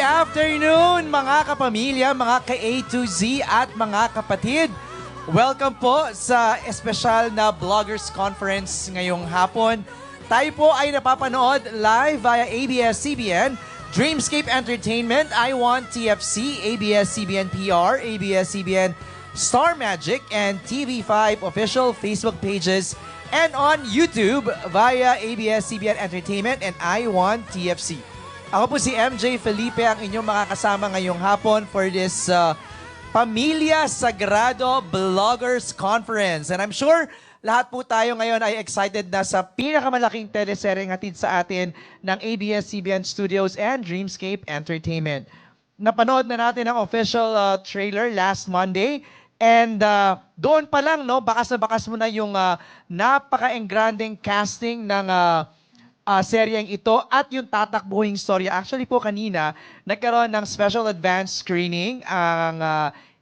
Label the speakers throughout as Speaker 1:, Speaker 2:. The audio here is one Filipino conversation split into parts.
Speaker 1: afternoon mga kapamilya, mga ka-A to Z at mga kapatid. Welcome po sa espesyal na Vloggers Conference ngayong hapon. Tayo po ay napapanood live via ABS-CBN, Dreamscape Entertainment, I Want TFC, ABS-CBN PR, ABS-CBN Star Magic, and TV5 official Facebook pages, and on YouTube via ABS-CBN Entertainment and I Want TFC. Ako po si MJ Felipe, ang inyong makakasama ngayong hapon for this Pamilya Sagrado Vloggers Conference. And I'm sure lahat po tayo ngayon ay excited na sa pinakamalaking teleseryeng hatid sa atin ng ABS-CBN Studios and Dreamscape Entertainment. Napanood na natin ang official trailer last Monday. And doon pa lang, no, bakas na bakas mo na yung napaka-engranding casting ng seryeng ito at yung tatakbuhing storya. Actually po kanina, nagkaroon ng special advance screening ang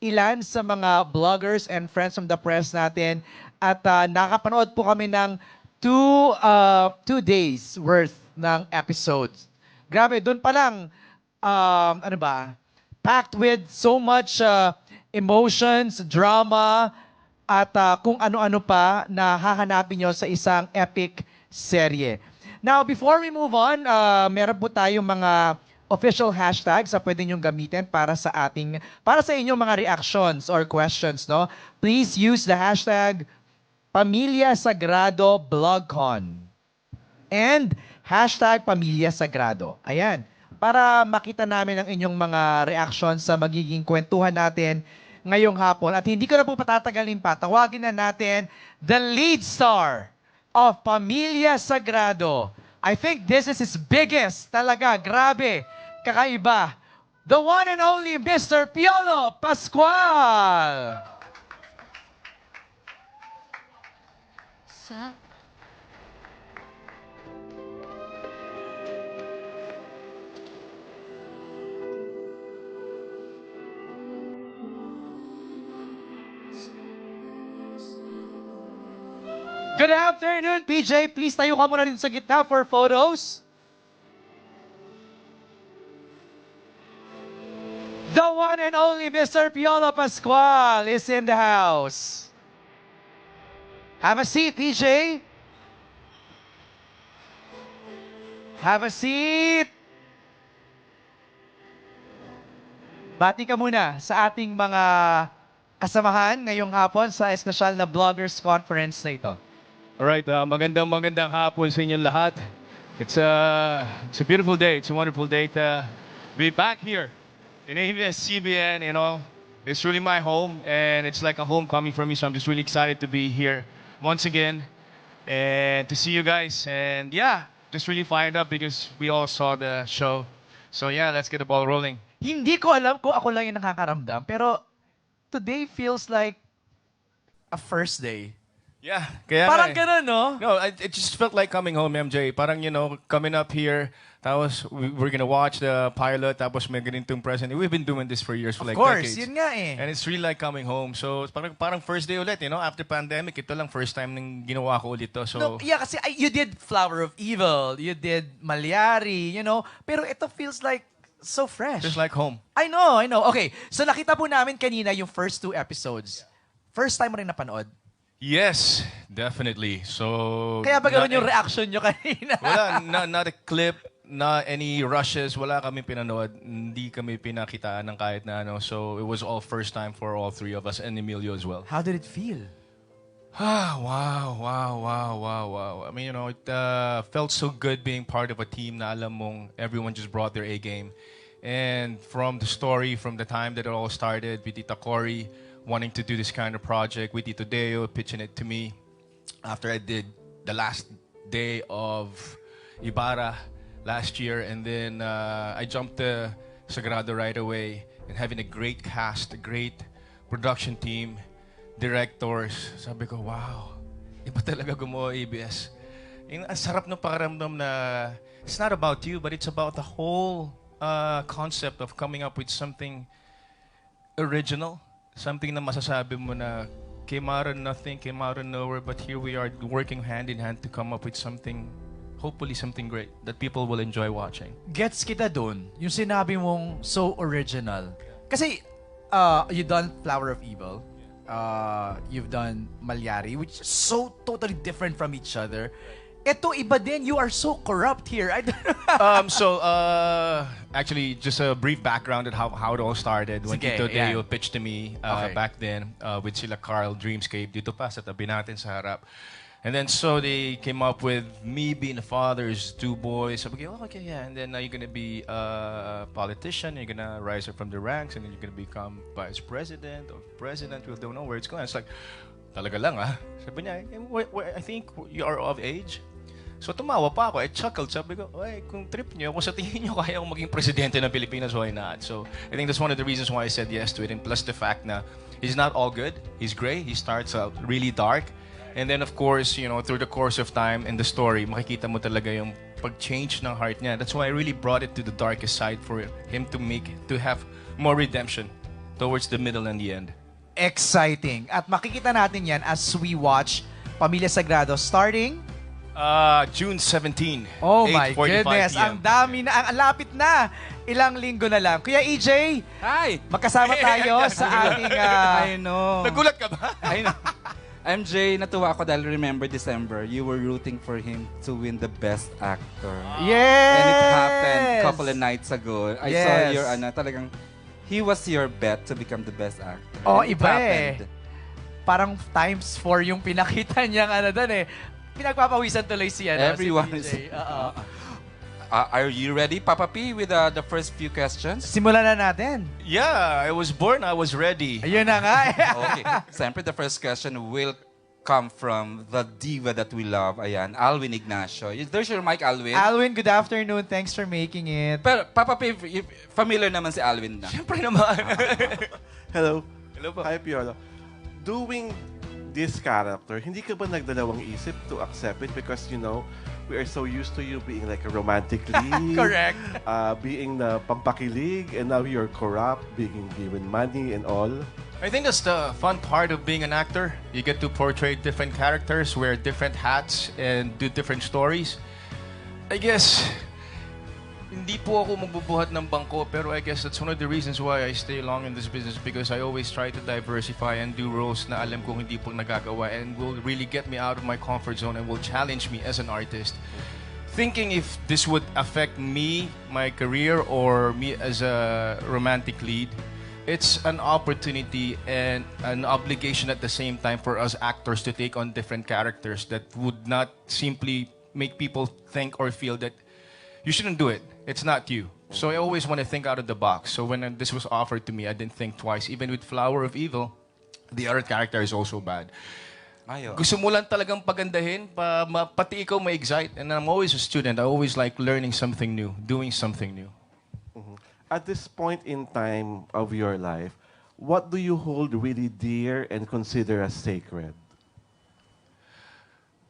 Speaker 1: ilan sa mga vloggers and friends from the press natin at nakapanood po kami ng two days worth ng episodes. Grabe, doon pa lang, packed with so much emotions, drama, at kung ano-ano pa na hahanapin nyo sa isang epic serye. Now, before we move on, meron po tayong mga official hashtags na pwede nyong gamitin para sa inyong mga reactions or questions, no? Please use the hashtag Pamilya Sagrado Vlogcon and hashtag Pamilya Sagrado. Ayan, para makita namin ang inyong mga reactions sa magiging kwentuhan natin ngayong hapon. At hindi ko na po patatagalin pa, tawagin na natin the lead star of Pamilya Sagrado. I think this is his biggest talaga. Grabe. Kakaiba. The one and only Mr. Piolo Pascual.
Speaker 2: Sa
Speaker 1: Good afternoon, PJ. Please tayo ka muna rin sa gitna for photos. The one and only Mr. Piolo Pascual is in the house. Have a seat, PJ. Have a seat. Bati ka muna sa ating mga kasamahan ngayong hapon sa espesyal na Vloggers Conference na ito.
Speaker 3: Alright, magandang hapon sa inyong lahat. It's a beautiful day. It's a wonderful day to be back here in ABS-CBN. You know, it's really my home, and it's like a homecoming for me. So I'm just really excited to be here once again and to see you guys. And yeah, just really fired up because we all saw the show. So yeah, let's get the ball rolling.
Speaker 1: Hindi ko alam kung ako lang yung nakakaramdam, pero today feels like a first day.
Speaker 3: Yeah, kaya
Speaker 1: Parang
Speaker 3: nga eh.
Speaker 1: ganun, no?
Speaker 3: No, it just felt like coming home, MJ. Parang, you know, coming up here, tapos we're gonna watch the pilot, tapos may ganitong present. We've been doing this for years, for
Speaker 1: Of
Speaker 3: like
Speaker 1: course,
Speaker 3: decades.
Speaker 1: yun nga eh.
Speaker 3: And it's really like coming home. So, parang first day ulit, you know, after pandemic, ito lang first time nang ginawa ko ulit to. So,
Speaker 1: No, yeah, kasi you did Flower of Evil, you did Malyari, you know, pero ito feels like so fresh.
Speaker 3: just like home.
Speaker 1: I know. Okay, so nakita po namin kanina yung first 2 episodes. First time mo rin napanood.
Speaker 3: Yes, definitely. So,
Speaker 1: Kaya ba gano'n yung reaction nyo kanina?
Speaker 3: wala, not a clip, not any rushes, wala kami pinanood. Hindi kami pinakitaan ng kahit na ano. So, it was all first time for all three of us and Emilio as well.
Speaker 1: How did it feel?
Speaker 3: Wow. I mean, you know, it felt so good being part of a team na alam mong everyone just brought their A game. And from the story, from the time that it all started, with Tita Cory wanting to do this kind of project, with Tito Deo pitching it to me after I did the last day of Ibarra last year. And then I jumped to Sagrado right away, and having a great cast, a great production team, directors. Sabi ko, wow, iba talaga gumawa ABS. Yung ang sarap ng pakiramdam na it's not about you, but it's about the whole concept of coming up with something original. Something na masasabi mo na came out of nothing, came out of nowhere, but here we are working hand in hand to come up with something hopefully something great that people will enjoy watching.
Speaker 1: Gets kita dun, yung sinabi mong so original. Kasi, you've done Flower of Evil, you've done Malyari, which is so totally different from each other. Ito, iba din. You are so corrupt here. I don't know.
Speaker 3: Actually, just a brief background at how it all started. When
Speaker 1: Sige,
Speaker 3: Tito
Speaker 1: yan.
Speaker 3: Deo pitched to me
Speaker 1: Okay.
Speaker 3: back then with sila Carl, Dreamscape, dito pa sa tabi natin sa harap. And then so they came up with me being the father's two boys. Sabi ko, okay, yeah. And then you're gonna be a politician. You're gonna rise up from the ranks, and then you're gonna become vice president or president. We don't know where it's going. It's like, talaga lang ah. Sabi niya, I think you are of age. So tumawa pa ako. I chuckled. Sabi ko, ay, kung trip niyo, kung sa tingin niyo kaya akong maging presidente ng Pilipinas, why not? So I think that's one of the reasons why I said yes to it. And plus the fact na he's not all good. He's gray. He starts out really dark. And then of course, you know, through the course of time in the story, makikita mo talaga yung pag-change ng heart niya. That's why I really brought it to the darkest side for him to have more redemption towards the middle and the end.
Speaker 1: Exciting. At makikita natin yan as we watch Pamilya Sagrado starting.
Speaker 3: June 17.
Speaker 1: Oh my
Speaker 3: 8:45
Speaker 1: goodness.
Speaker 3: PM.
Speaker 1: Ang dami na. Ang lapit na. Ilang linggo na lang. Kuya EJ,
Speaker 2: Hi!
Speaker 1: magkasama tayo sa ating...
Speaker 2: I know.
Speaker 3: Nagulat ka ba?
Speaker 2: I know. MJ, natuwa ako dahil remember December, you were rooting for him to win the Best Actor.
Speaker 1: Yes!
Speaker 2: And it happened a couple of nights ago. I saw
Speaker 1: Yes.
Speaker 2: your, talagang, he was your bet to become the Best Actor.
Speaker 1: Oh,
Speaker 2: And it
Speaker 1: iba
Speaker 2: happened.
Speaker 1: Parang times 4 yung pinakita niyang doon eh. Pinagpapawisan tuloy siya.
Speaker 2: Everyone
Speaker 1: si
Speaker 2: is...
Speaker 1: PJ. Oo.
Speaker 2: Are you ready, Papa P, with the first few questions?
Speaker 1: Simulan na natin.
Speaker 3: Yeah, I was born, I was ready.
Speaker 1: Ayun na nga eh.
Speaker 2: Okay. Siyempre, the first question will come from the diva that we love. Ayan, Alwin Ignacio. There's your mic, Alwin.
Speaker 1: Alwin, good afternoon. Thanks for making it.
Speaker 2: Pero, Papa P, familiar naman si Alwin na.
Speaker 3: Siyempre naman.
Speaker 4: Hello.
Speaker 3: Hello po.
Speaker 4: Hi, Piolo. Doing this character, hindi ka ba nagdalawang isip to accept it? Because, you know, we are so used to you being like a romantic lead.
Speaker 1: Correct.
Speaker 4: Being the pampakilig, and now you're corrupt, being given money and all.
Speaker 3: I think that's the fun part of being an actor. You get to portray different characters, wear different hats, and do different stories. I guess, hindi po ako magbubuhat ng bangko, pero I guess that's one of the reasons why I stay long in this business, because I always try to diversify and do roles na alam ko hindi po nagagawa and will really get me out of my comfort zone and will challenge me as an artist. Thinking if this would affect me, my career, or me as a romantic lead, it's an opportunity and an obligation at the same time for us actors to take on different characters that would not simply make people think or feel that you shouldn't do it. It's not you. So I always want to think out of the box. So when this was offered to me, I didn't think twice. Even with Flower of Evil, the other character is also bad.
Speaker 2: Ayo.
Speaker 3: Gusto mo lang talagang pagandahin, pati ikaw ma-excite. And I'm always a student. I always like learning something new, doing something new.
Speaker 4: At this point in time of your life, what do you hold really dear and consider as sacred?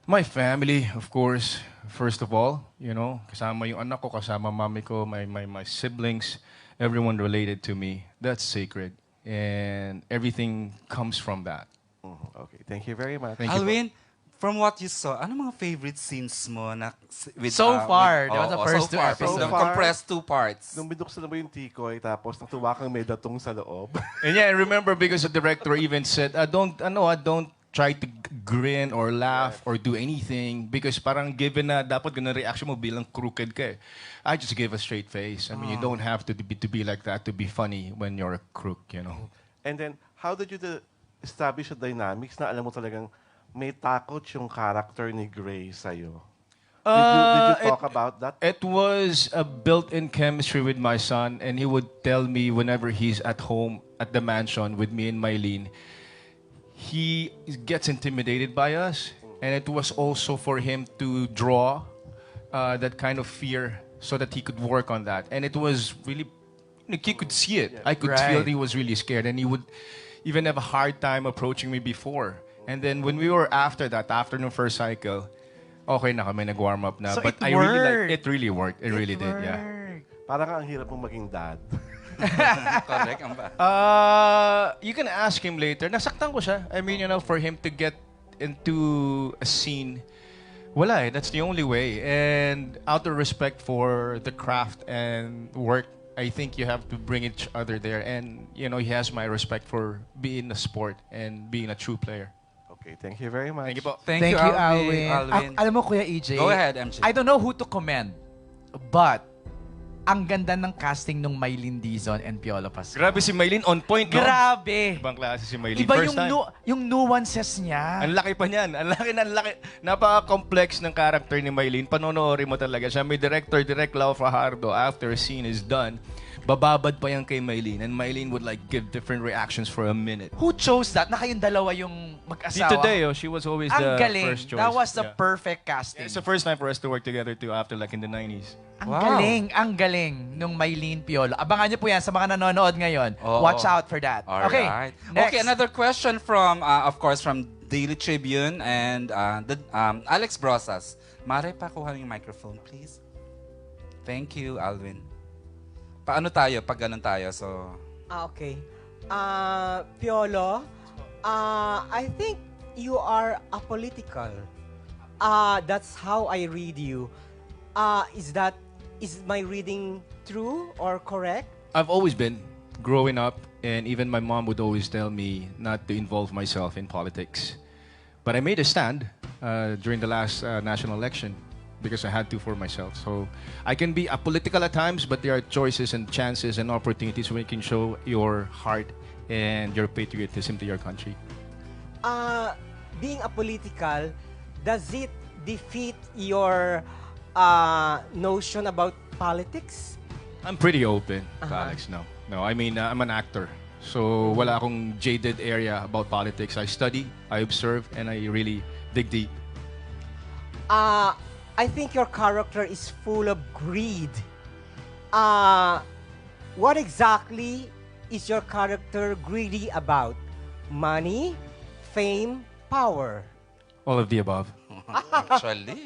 Speaker 3: My family, of course, first of all, you know, kasama yung anak ko, kasama mami ko, my siblings, everyone related to me. That's sacred. And everything comes from that.
Speaker 4: Okay, thank you very much.
Speaker 3: Thank you po.
Speaker 2: Alwin, from what you saw, ano mga favorite scenes mo na with,
Speaker 1: So far, that was the first
Speaker 2: so
Speaker 1: two
Speaker 2: far,
Speaker 1: episodes.
Speaker 2: from the
Speaker 4: So far,
Speaker 2: compressed 2 parts.
Speaker 4: Nung binuksan mo yung tikoy, tapos natuwa kang may datong sa loob.
Speaker 3: And yeah, I remember because the director even said, don't try to grin or laugh or do anything because parang given na dapat ganun reaction mo bilang crooked ka eh. I just give a straight face. I mean, you don't have to be like that to be funny when you're a crook, you know.
Speaker 4: And then, how did you establish the dynamics na alam mo talagang may takot yung character ni Gray sa'yo? Did you talk about that?
Speaker 3: It was a built-in chemistry with my son, and he would tell me whenever he's at home at the mansion with me and Mylene, he gets intimidated by us, and it was also for him to draw that kind of fear so that he could work on that. And it was really, you could see it. I could feel
Speaker 1: Right.
Speaker 3: he was really scared, and he would even have a hard time approaching me before. And then when we were after that, after the first cycle, okay na kami, nag-warm up na.
Speaker 1: So
Speaker 3: But
Speaker 1: it
Speaker 3: I really
Speaker 1: worked.
Speaker 3: it really worked. It really did, yeah.
Speaker 4: Parang ang hirap mong maging dad.
Speaker 2: Correct, ang ba?
Speaker 3: You can ask him later. Nasaktan ko siya. I mean, you know, for him to get into a scene Wala eh. That's the only way. And out of respect for the craft and work, I think you have to bring each other there. And, you know, he has my respect for being a sport and being a true player.
Speaker 4: Okay, thank you very much.
Speaker 3: Thank you po.
Speaker 1: Thank you, Alvin.
Speaker 2: Alvin.
Speaker 1: Alam mo, Kuya EJ,
Speaker 2: Go ahead, MJ.
Speaker 1: I don't know who to commend, but ang ganda ng casting nung Mylene Dizon and Piolo Pascual.
Speaker 3: Grabe si Maylene, on point, no?
Speaker 1: Grabe!
Speaker 3: Ibang klase si Maylene.
Speaker 1: Iba
Speaker 3: First
Speaker 1: yung,
Speaker 3: time.
Speaker 1: yung nuances niya.
Speaker 3: Ang laki pa niyan. Ang laki. Napaka-complex ng character ni Maylene. Panonoorin mo talaga siya. May director, Direk Lau Fajardo, after a scene is done, bababad pa yan kay Maylene. And Maylene would like give different reactions for a minute.
Speaker 1: Who chose that? Na kayong dalawa yung mag-asawa.
Speaker 3: Tito Deo, she was always
Speaker 1: Ang
Speaker 3: the
Speaker 1: galing.
Speaker 3: first choice.
Speaker 1: That was the
Speaker 3: Yeah.
Speaker 1: perfect casting.
Speaker 3: It's the first time for us to work together too after like in the 90s.
Speaker 1: Ang galing nung Mylene Piolo. Abangan niyo po yan sa mga nanonood ngayon.
Speaker 2: Oo.
Speaker 1: Watch out for that.
Speaker 2: All
Speaker 1: okay,
Speaker 2: right.
Speaker 1: next.
Speaker 2: Okay, another question from, of course, from Daily Tribune and Alex Brosas. Mare, pakuha yung microphone, please. Thank you, Alvin. Paano tayo pag ganun tayo? So,
Speaker 5: Okay. Piolo, I think you are apolitical. That's how I read you. Is my reading true or correct?
Speaker 3: I've always been growing up, and even my mom would always tell me not to involve myself in politics. But I made a stand during the last national election because I had to for myself. So I can be apolitical at times, but there are choices and chances and opportunities where you can show your heart and your patriotism to your country.
Speaker 5: Being apolitical, does it defeat your notion about politics?
Speaker 3: I'm pretty open,
Speaker 5: Uh-huh.
Speaker 3: Alex. No. I mean, I'm an actor. So wala akong jaded area about politics. I study, I observe, and I really dig deep.
Speaker 5: I think your character is full of greed. What exactly is your character greedy about? Money, fame, power?
Speaker 3: All of the above.
Speaker 2: actually,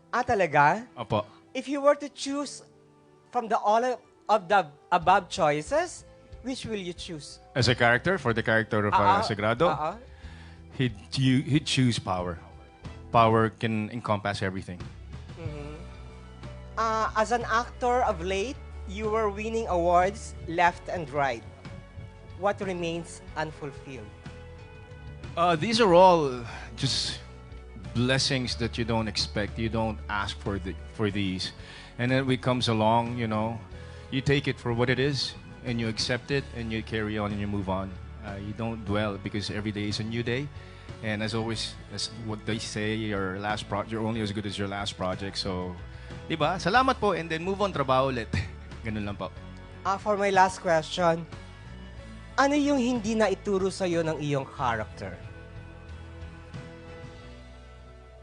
Speaker 5: Talaga?
Speaker 3: Opo.
Speaker 5: If you were to choose from all of the above choices, which will you choose?
Speaker 3: As a character, for the character of Sagrado, he'd choose power. Power can encompass everything.
Speaker 5: As an actor of late, you were winning awards left and right. What remains unfulfilled?
Speaker 3: These are all just blessings that you don't expect. You don't ask for these, and then it comes along. You know, you take it for what it is, and you accept it, and you carry on and you move on. You don't dwell because every day is a new day. And as always, as what they say, you're only as good as your last project. So, di ba? Salamat po, and then move on, trabaho ulit. Ganun lang po.
Speaker 5: For my last question, ano yung hindi na ituro sa'yo ng iyong character?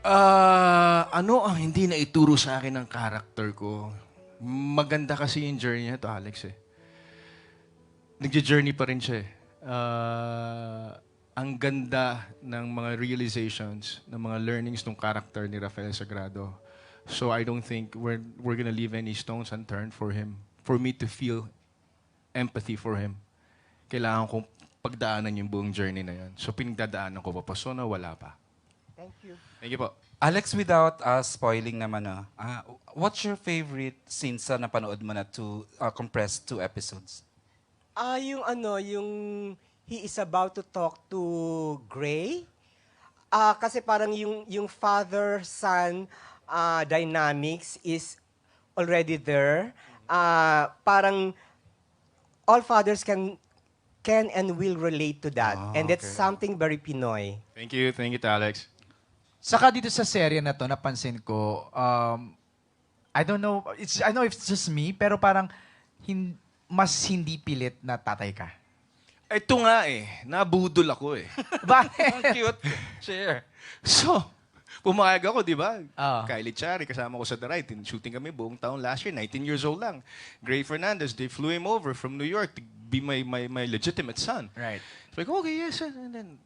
Speaker 3: Ano ang hindi na ituro sa akin ng character ko? Maganda kasi yung journey niya to, Alex eh. Nagja-journey pa rin siya eh. Ang ganda ng mga realizations, ng mga learnings ng character ni Rafael Sagrado. So I don't think we're gonna leave any stones unturned for him. For me to feel empathy for him. Kailangan kong pagdaanan yung buong journey na yan. So pinagdadaanan ko pa so na wala pa.
Speaker 5: Thank you.
Speaker 3: Thank you po.
Speaker 2: Alex, without spoiling naman, what's your favorite scene sa napanood mo na compress 2 episodes?
Speaker 5: Yung he is about to talk to Gray. Kasi parang yung father-son dynamics is already there. Parang all fathers can and will relate to that. And that's something very Pinoy.
Speaker 3: Thank you, Alex.
Speaker 1: Saka dito sa serye na to, napansin ko, I don't know, I know if it's just me, pero parang mas hindi pilit na tatay ka.
Speaker 3: Ito nga eh, nabudol ako eh.
Speaker 1: Bakit?
Speaker 2: Ang cute. Share.
Speaker 3: So, pumayag ako, di ba?
Speaker 1: Oo.
Speaker 3: Kylie Chari, kasama ko sa The Right. Shooting kami buong taon last year, 19 years old lang. Gray Fernandez, they flew him over from New York to be my legitimate son.
Speaker 1: Right.
Speaker 3: So, like, okay, yes. And then,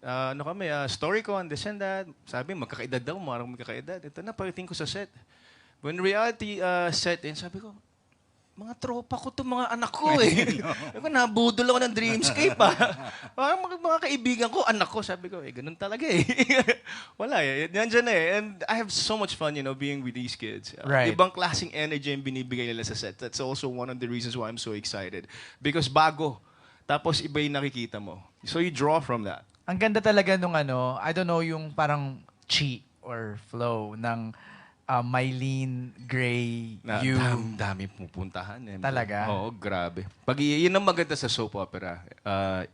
Speaker 3: story ko on this and that. Sabi, magkakaedad daw, marang magkakaedad. Ito na, pagdating ko sa set. When reality set in, sabi ko, mga tropa ko to, mga anak ko eh. Ako, nabudol ako ng Dreamscape Parang mga kaibigan ko, anak ko. Sabi ko, ganun talaga eh. Wala eh. Nandiyan na eh. And I have so much fun, being with these kids.
Speaker 1: Right.
Speaker 3: Ibang klaseng energy yung binibigay nila sa set. That's also one of the reasons why I'm so excited. Because bago. Tapos iba yung nakikita mo. So you draw from that.
Speaker 1: Ang ganda talaga nung I don't know, yung parang chi or flow ng Mylene, Gray, you.
Speaker 3: Dami pupuntahan.
Speaker 1: Talaga?
Speaker 3: Oo, grabe. Yun ang maganda sa soap opera,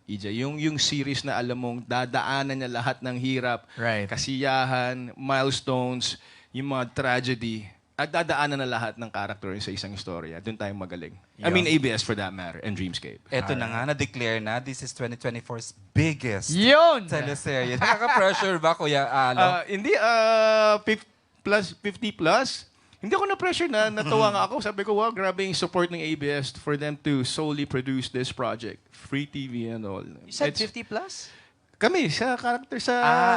Speaker 3: EJ. Yung series na alam mong dadaanan niya lahat ng hirap,
Speaker 1: Right.
Speaker 3: kasiyahan, milestones, yung mga tragedy, at dadaanan na lahat ng character sa isang istorya. Doon tayo magaling. I mean, ABS for that matter, and Dreamscape.
Speaker 2: Eto na nga, na-declare na, this is 2024's biggest
Speaker 1: Yun!
Speaker 2: teleserye. Nakaka-pressure ba, Kuya Alo?
Speaker 3: Hindi, 50 plus. Hindi ako na-pressure na natawa nga ako. Sabi ko, wow, grabe yung support ng ABS for them to solely produce this project. Free TV and all.
Speaker 1: You said 50 plus?
Speaker 3: Kami, sa character sa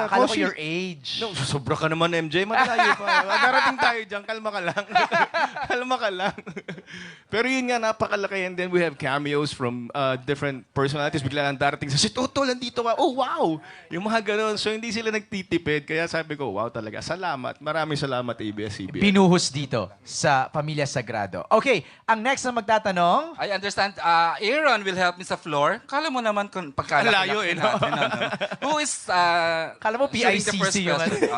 Speaker 1: Akala ko
Speaker 3: Koshi.
Speaker 1: your age.
Speaker 3: No, sobra ka naman, MJ. Malayo pa. Darating tayo dyan. Kalma ka lang. Kalma ka lang. Pero yun nga, napakalaki. And then we have cameos from different personalities. Bigla lang darating sa, si Toto, nandito ka. Oh, wow! Yung mga ganun. So, hindi sila nagtitipid. Kaya sabi ko, wow talaga. Salamat. Maraming salamat, ABS-CBN.
Speaker 1: Binuhos dito sa Pamilya Sagrado. Okay, ang next na magtatanong,
Speaker 2: I understand, Aaron will help me sa floor. Kala mo naman kung pagkalaki
Speaker 3: Layo eh, no?
Speaker 2: natin, ano? Who is,
Speaker 1: Kala mo
Speaker 2: shooting the
Speaker 1: PICC
Speaker 2: first
Speaker 1: yung
Speaker 2: question?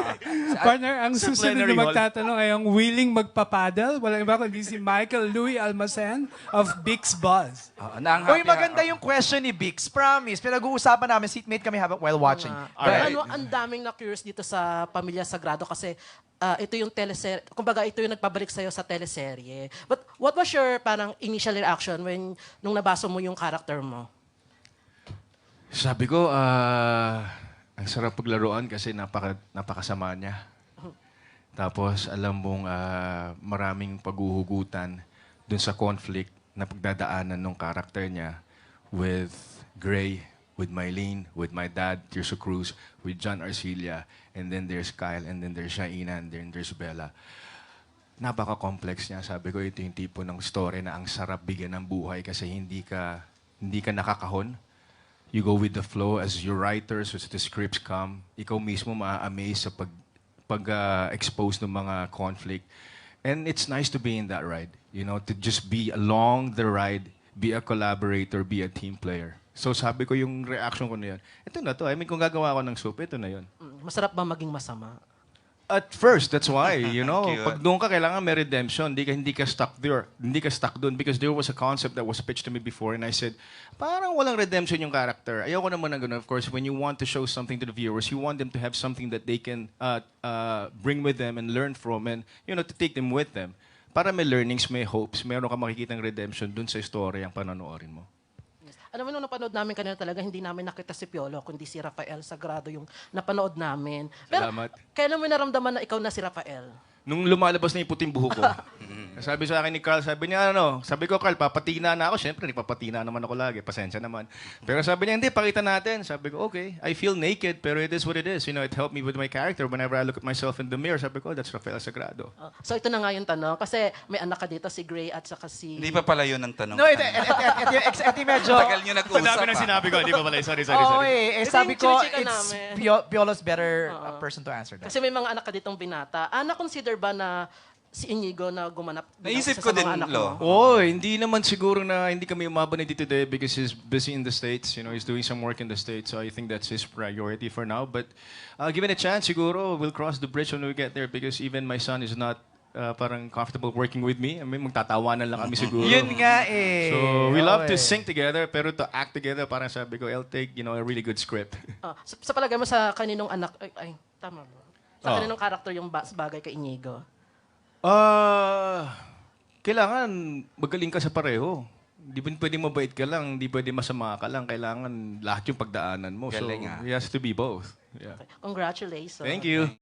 Speaker 6: Partner, ang
Speaker 3: Sa
Speaker 6: susunod
Speaker 3: plenary
Speaker 6: na
Speaker 3: hall.
Speaker 6: magtatanong ay ang willing magpapadal. Walang iba kundi si Michael Louis Almacen of Bix Buzz.
Speaker 1: Uy, maganda yung question ni Bix. Promise. Pinag-uusapan namin, seatmate kami while watching.
Speaker 3: Alright.
Speaker 7: Ano, ang daming na-curious dito sa Pamilya Sagrado kasi ito yung teleserye, kumbaga ito yung nagpabalik sa'yo sa teleserye. But what was your parang initial reaction nung nabasa mo yung character mo?
Speaker 3: Sabi ko, ang sarap paglaruan kasi napakasama niya. Tapos, alam mong maraming paghuhugutan dun sa conflict na pagdadaanan ng character niya with Gray, with Mylene, with my dad, Tirso Cruz, with John Arcilla, and then there's Kyle, and then there's Shaina, and then there's Bella. Napaka-complex niya. Sabi ko, ito yung tipo ng story na ang sarap bigyan ng buhay kasi hindi ka nakakahon. You go with the flow as your writers, as the scripts come. Ikaw mismo maa-amaze sa pag-expose ng mga conflict. And it's nice to be in that ride. To just be along the ride, be a collaborator, be a team player. So sabi ko yung reaction ko na yun, ito na to. I mean, kung gagawa ko ng soap, ito na yun.
Speaker 7: Masarap ba maging masama?
Speaker 3: At first, that's why,
Speaker 2: Cute.
Speaker 3: pag doon ka, kailangan may redemption. Hindi ka stuck there. Hindi ka stuck doon because there was a concept that was pitched to me before and I said, parang walang redemption yung character. Ayoko naman ng ganun. Of course, when you want to show something to the viewers, you want them to have something that they can bring with them and learn from and, to take them with them. Para may learnings, may hopes, meron ka makikitang redemption doon sa story ang panonoorin mo.
Speaker 7: Alam mo, nung napanood namin kanina talaga, hindi namin nakita si Piolo, kundi si Rafael Sagrado yung napanood namin. Pero,
Speaker 3: Salamat.
Speaker 7: kailan mo naramdaman na ikaw na si Rafael?
Speaker 3: Nung lumalabas na yung puting buhok ko, sabi sa akin ni Carl, sabi niya, sabi ko, Carl, papatina na ako. Siyempre, nagpapatina naman ako lagi. Pasensya naman. Pero sabi niya, hindi, pakita natin. Sabi ko, okay, I feel naked, pero it is what it is. It helped me with my character. Whenever I look at myself in the mirror, sabi ko, that's Rafael Sagrado.
Speaker 7: So ito na nga yung tanong, kasi may anak ka dito, si Gray at saka si...
Speaker 2: Hindi pa pala yun ang tanong.
Speaker 1: No, ito medyo...
Speaker 2: Tagal nyo nag-uusap.
Speaker 3: ko, hindi pa pala. Sorry.
Speaker 1: Oo, sabi ko,
Speaker 7: chinichika
Speaker 1: it's
Speaker 7: namin.
Speaker 1: Piolo's better person to answer that.
Speaker 7: Kasi may mga anak ka ditong binata. Na-consider ba na si Inigo na gumanap bilang
Speaker 2: Naisip
Speaker 7: isa
Speaker 2: ko
Speaker 7: sa mga
Speaker 2: din,
Speaker 7: anak
Speaker 2: Lo.
Speaker 7: mo?
Speaker 3: Hindi naman siguro na hindi kami umabot na dito today because he's busy in the States. He's doing some work in the States. So I think that's his priority for now. But given a chance, siguro we'll cross the bridge when we get there because even my son is not parang comfortable working with me. I mean, magtatawanan lang kami siguro.
Speaker 1: Yun nga eh.
Speaker 3: So we love to
Speaker 1: Oo,
Speaker 3: sing together, pero to act together, parang sabi ko, I'll take, a really good script.
Speaker 7: Sa palagay mo sa kaninong anak, ay tama mo. Sa
Speaker 3: Oh.
Speaker 7: kaninong karakter yung bagay kay Inigo?
Speaker 3: Kailangan magaling ka sa pareho. Hindi pwedeng mabait ka lang, hindi pwedeng masama ka lang. Kailangan lahat yung pagdaanan mo.
Speaker 2: Galing,
Speaker 3: so, it has to be both. Yeah.
Speaker 7: Congratulations.
Speaker 3: Thank you.